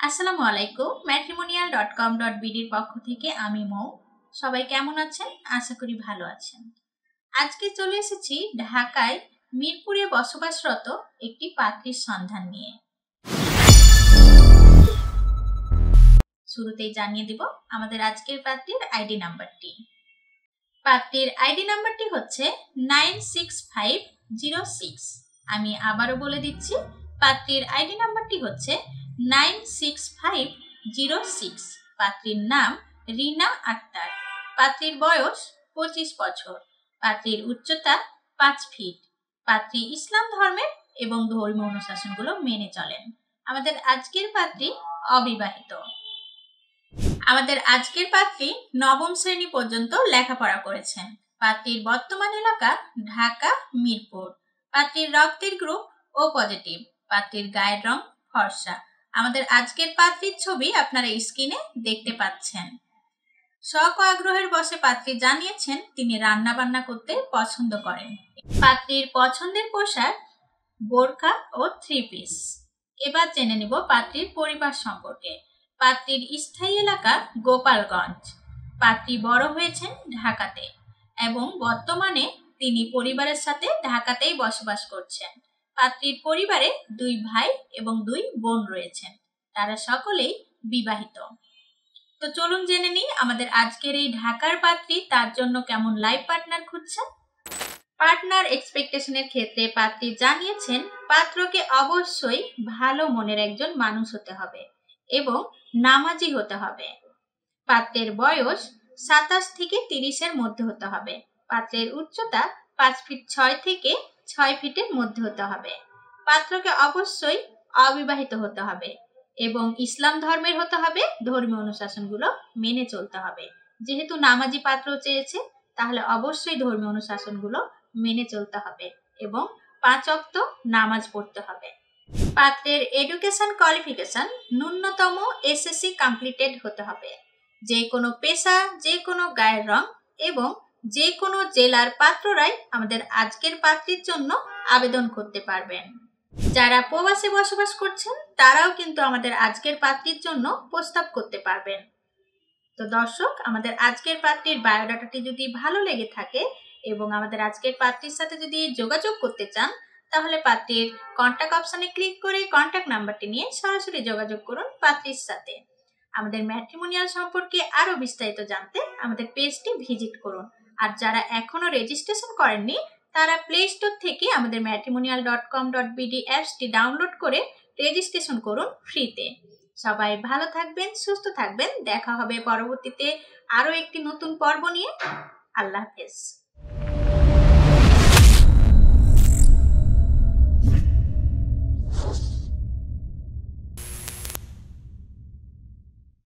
আসসালামু আলাইকুম। matrimonial.com.bd এর পক্ষ থেকে আমি মৌ। সবাই কেমন আছেন? আশা করি ভালো আছেন। আজকে চলে এসেছি ঢাকায় মিরপুরে বসবাসরত একটি পাত্রীর সন্ধান নিয়ে। শুরুতেই জানিয়ে দিব আমাদের আজকের পাত্রীর আইডি নাম্বারটি। পাত্রীর আইডি নাম্বারটি হচ্ছে 96506। আমি আবারও বলে দিচ্ছি, পাত্রীর আইডি নাম্বারটি হচ্ছে 96506। পাত্রীর নাম রিনা আক্তার। পাত্রীর বয়স 25 বছর। পাত্রীর উচ্চতা 5 ফিট। পাত্রী ইসলাম ধর্মের এবং ধর্মীয় অনুশাসনগুলো মেনে চলেন। আমাদের আজকের পাত্রী অবিবাহিত। আমাদের আজকের পাত্রী নবম শ্রেণী পর্যন্ত লেখাপড়া করেছেন। পাত্রীর বর্তমান এলাকা ঢাকা মিরপুর। পাত্রীর রক্তের গ্রুপ ও পজিটিভ। পাত্রীর গায়ের রং ফর্সা। আমাদের আজকের পাত্রীর ছবি আপনারা স্ক্রিনে দেখতে পাচ্ছেন। শখ ও আগ্রহের বশে পাত্রী জানিয়েছেন তিনি রান্না বান্না করতে পছন্দ করেন। পাত্রীর পছন্দের পোশাক বোরকা ও 3 পিস। এবার জেনে নিব পাত্রীর পরিবার সম্পর্কে। পাত্রীর স্থায়ী এলাকা গোপালগঞ্জ। পাত্রী বড় হয়েছেন ঢাকাতে এবং বর্তমানে তিনি পরিবারের সাথে ঢাকাতেই বসবাস করছেন। পাত্রীর পরিবারে 2 ভাই এবং 2 বোন রয়েছেন। তারা সকলেই বিবাহিত। তো চলুন জেনে নিই আমাদের আজকের এই ঢাকার পাত্রী তার জন্য কেমন লাইফ পার্টনার খুঁজছেন। পার্টনার এক্সপেকটেশনের ক্ষেত্রে পাত্রী জানিয়েছেন পাত্রকে অবশ্যই ভালো মনের একজন মানুষ হতে হবে এবং নামাজি হতে হবে। পাত্রের বয়স 27 থেকে 30 এর মধ্যে হতে হবে। পাত্রের উচ্চতা 5 ফিট 6 থেকে 6 ফিটের মধ্যে হতে হবে। পাত্রকে অবশ্যই অবিবাহিত হতে হবে এবং ইসলাম ধর্মের হতে হবে। ধর্মীয় অনুশাসনগুলো মেনে চলতে হবে। যেহেতু নামাজি পাত্র চেয়েছে, তাহলে অবশ্যই ধর্মীয় অনুশাসনগুলো মেনে চলতে হবে এবং 5 ওয়াক্ত নামাজ পড়তে হবে। পাত্রের এডুকেশন কোয়ালিফিকেশন ন্যূনতম এসএসসি কমপ্লিটেড হতে হবে। যে কোনো পেশা, যে কোনো গায়ের রং এবং যে কোনো জেলার পাত্ররাই আমাদের আজকের পাত্রীর জন্য আবেদন করতে পারবেন। যারা প্রবাসে বসবাস করছেন তারাও কিন্তু আমাদের আজকের পাত্রীর জন্য প্রস্তাব করতে পারবেন। তো দর্শক, আমাদের আজকের পাত্রীর বায়োডাটাটি যদি ভালো লেগে থাকে এবং আমাদের আজকের পাত্রীর সাথে যদি যোগাযোগ করতে চান, তাহলে পাত্রীর কন্ট্যাক্ট অপশনে ক্লিক করে কন্ট্যাক্ট নাম্বারটি নিয়ে সরাসরি যোগাযোগ করুন পাত্রীর সাথে। আমাদের ম্যাট্রিমোনিয়াল সম্পর্কে আরো বিস্তারিত জানতে আমাদের পেজটি ভিজিট করুন। আর যারা এখনো রেজিস্ট্রেশন করেননি, তারা প্লে স্টোর থেকে আমাদের matrimonial.com.bd অ্যাপসটি ডাউনলোড করে রেজিস্ট্রেশন করুন ফ্রিতে। সবাই ভালো থাকবেন, সুস্থ থাকবেন। দেখা হবে পরবর্তীতে আরো একটি নতুন পর্ব নিয়ে। আল্লাহ হাফেজ।